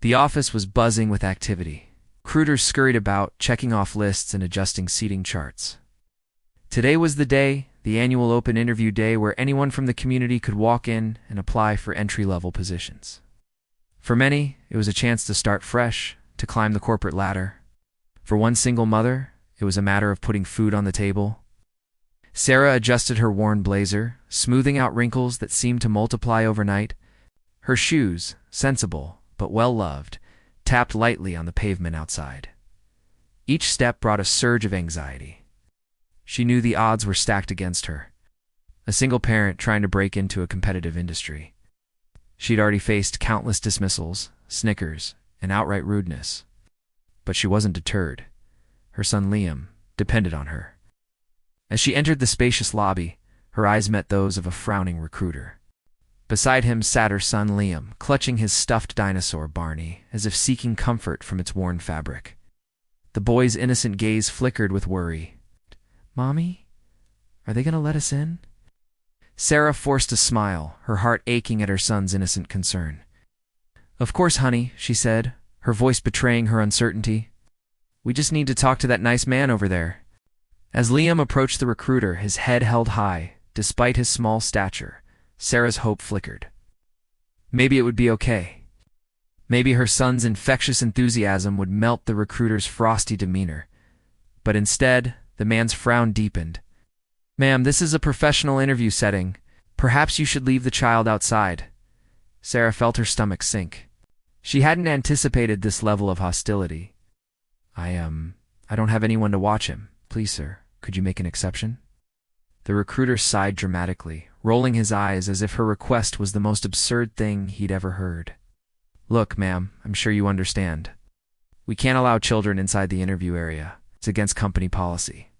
The office was buzzing with activity. Recruiters scurried about, checking off lists and adjusting seating charts. Today was the day, the annual open interview day, where anyone from the community could walk in and apply for entry-level positions. For many, it was a chance to start fresh, to climb the corporate ladder. For one single mother, it was a matter of putting food on the table. Sarah adjusted her worn blazer, smoothing out wrinkles that seemed to multiply overnight. Her shoes, sensible but well-loved, tapped lightly on the pavement outside. Each step brought a surge of anxiety. She knew the odds were stacked against her. A single parent trying to break into a competitive industry. She'd already faced countless dismissals, snickers, and outright rudeness. But she wasn't deterred. Her son Liam depended on her. As she entered the spacious lobby, her eyes met those of a frowning recruiter. Beside him sat her son Liam, clutching his stuffed dinosaur Barney, as if seeking comfort from its worn fabric. The boy's innocent gaze flickered with worry. "Mommy, are they going to let us in?" Sarah forced a smile, her heart aching at her son's innocent concern. "Of course, honey," she said, her voice betraying her uncertainty. "We just need to talk to that nice man over there." As Liam approached the recruiter, his head held high, despite his small stature, Sarah's hope flickered. Maybe it would be okay. Maybe her son's infectious enthusiasm would melt the recruiter's frosty demeanor. But instead, the man's frown deepened. "Ma'am, this is a professional interview setting. Perhaps you should leave the child outside." Sarah felt her stomach sink. She hadn't anticipated this level of hostility. I don't have anyone to watch him. Please, sir, could you make an exception?" The recruiter sighed dramatically, rolling his eyes as if her request was the most absurd thing he'd ever heard. "Look, ma'am, I'm sure you understand. We can't allow children inside the interview area. It's against company policy."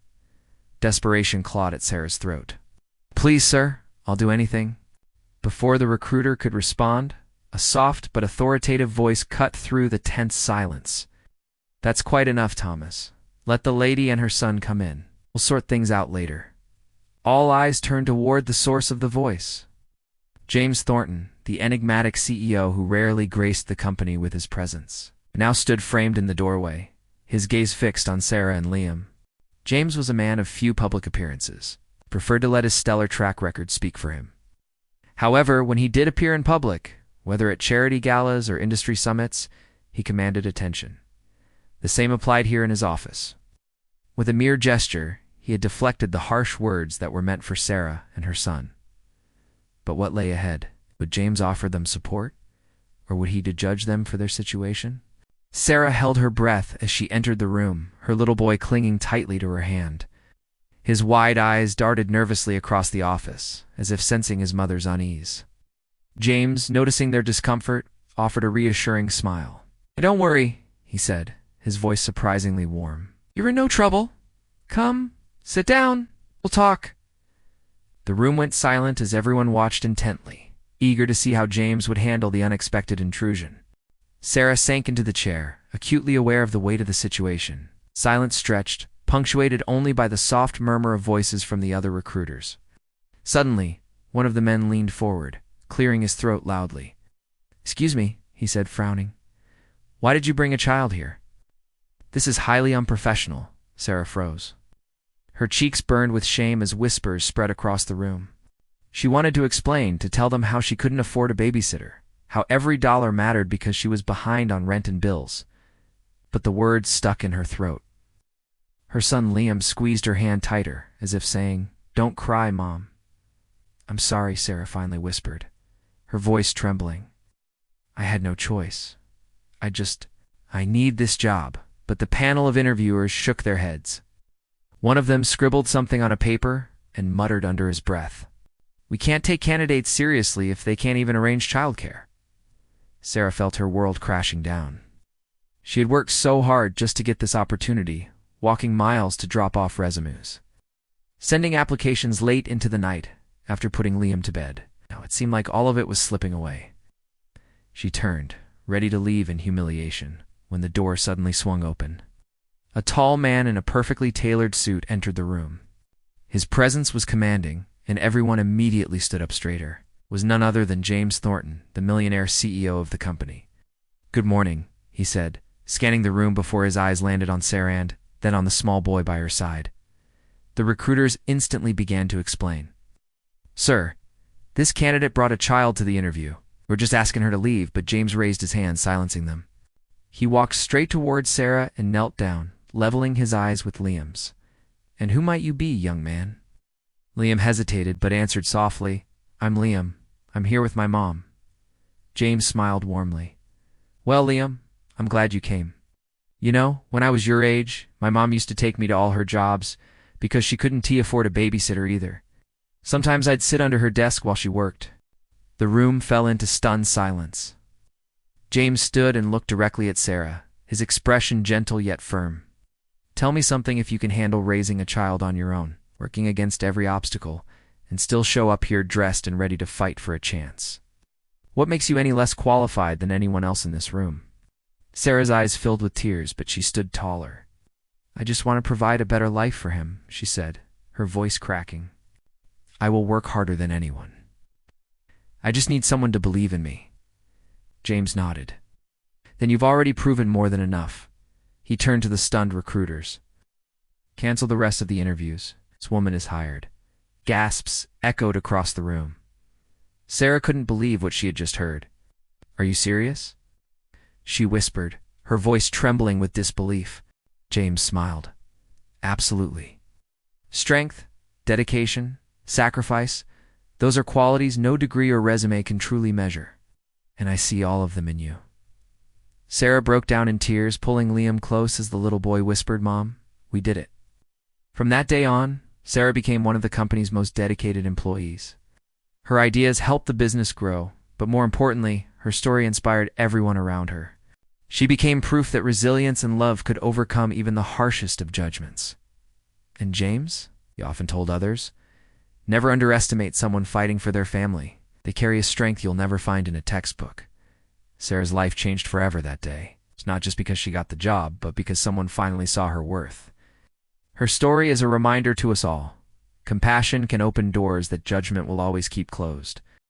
Desperation clawed at Sarah's throat. "Please, sir, I'll do anything." Before the recruiter could respond, a soft but authoritative voice cut through the tense silence. "That's quite enough, Thomas. Let the lady and her son come in. We'll sort things out later." All eyes turned toward the source of the voice. James Thornton, the enigmatic CEO who rarely graced the company with his presence, now stood framed in the doorway, his gaze fixed on Sarah and Liam. James was a man of few public appearances, preferred to let his stellar track record speak for him. However, when he did appear in public, whether at charity galas or industry summits, he commanded attention. The same applied here in his office. With a mere gesture, he had deflected the harsh words that were meant for Sarah and her son. But what lay ahead? Would James offer them support? Or would he judge them for their situation? Sarah held her breath as she entered the room, her little boy clinging tightly to her hand. His wide eyes darted nervously across the office, as if sensing his mother's unease. James, noticing their discomfort, offered a reassuring smile. "Don't worry," he said, his voice surprisingly warm. "You're in no trouble. Come, sit down. We'll talk." The room went silent as everyone watched intently, eager to see how James would handle the unexpected intrusion. Sarah sank into the chair, acutely aware of the weight of the situation. Silence stretched, punctuated only by the soft murmur of voices from the other recruiters. Suddenly, one of the men leaned forward, clearing his throat loudly. "Excuse me," he said, frowning. "Why did you bring a child here?" "This is highly unprofessional." Sarah froze. Her cheeks burned with shame as whispers spread across the room. She wanted to explain, to tell them how she couldn't afford a babysitter, how every dollar mattered because she was behind on rent and bills. But the words stuck in her throat. Her son Liam squeezed her hand tighter, as if saying, "Don't cry, Mom." "I'm sorry," Sarah finally whispered, her voice trembling. "I had no choice. I need this job." But the panel of interviewers shook their heads. One of them scribbled something on a paper and muttered under his breath, "We can't take candidates seriously if they can't even arrange childcare." Sarah felt her world crashing down. She had worked so hard just to get this opportunity, walking miles to drop off resumes, sending applications late into the night after putting Liam to bed. Now it seemed like all of it was slipping away. She turned, ready to leave in humiliation, when the door suddenly swung open. A tall man in a perfectly tailored suit entered the room. His presence was commanding, and everyone immediately stood up straighter. It was none other than James Thornton, the millionaire CEO of the company. Good morning, he said, scanning the room before his eyes landed on Sarah and then on the small boy by her side. The recruiters instantly began to explain. Sir, this candidate brought a child to the interview. We're just asking her to leave, but James raised his hand, silencing them. He walked straight towards Sarah and knelt down, leveling his eyes with Liam's. And who might you be, young man? Liam hesitated, but answered softly, I'm Liam. I'm here with my mom. James smiled warmly. Well, Liam, I'm glad you came. You know, when I was your age, my mom used to take me to all her jobs because she couldn't afford a babysitter either. Sometimes I'd sit under her desk while she worked. The room fell into stunned silence. James stood and looked directly at Sarah, his expression gentle yet firm. Tell me something if you can handle raising a child on your own, working against every obstacle, and still show up here dressed and ready to fight for a chance. What makes you any less qualified than anyone else in this room? Sarah's eyes filled with tears, but she stood taller. I just want to provide a better life for him, she said, her voice cracking. I will work harder than anyone. I just need someone to believe in me. James nodded. Then you've already proven more than enough. He turned to the stunned recruiters. Cancel the rest of the interviews. This woman is hired. Gasps echoed across the room. Sarah couldn't believe what she had just heard. Are you serious? She whispered, her voice trembling with disbelief. James smiled. Absolutely. Strength, dedication, sacrifice, those are qualities no degree or resume can truly measure. And I see all of them in you. Sarah broke down in tears, pulling Liam close as the little boy whispered, Mom, we did it. From that day on, Sarah became one of the company's most dedicated employees. Her ideas helped the business grow, but more importantly, her story inspired everyone around her. She became proof that resilience and love could overcome even the harshest of judgments. And James, he often told others, never underestimate someone fighting for their family. They carry a strength you'll never find in a textbook. Sarah's life changed forever that day. It's not just because she got the job, but because someone finally saw her worth. Her story is a reminder to us all. Compassion can open doors that judgment will always keep closed.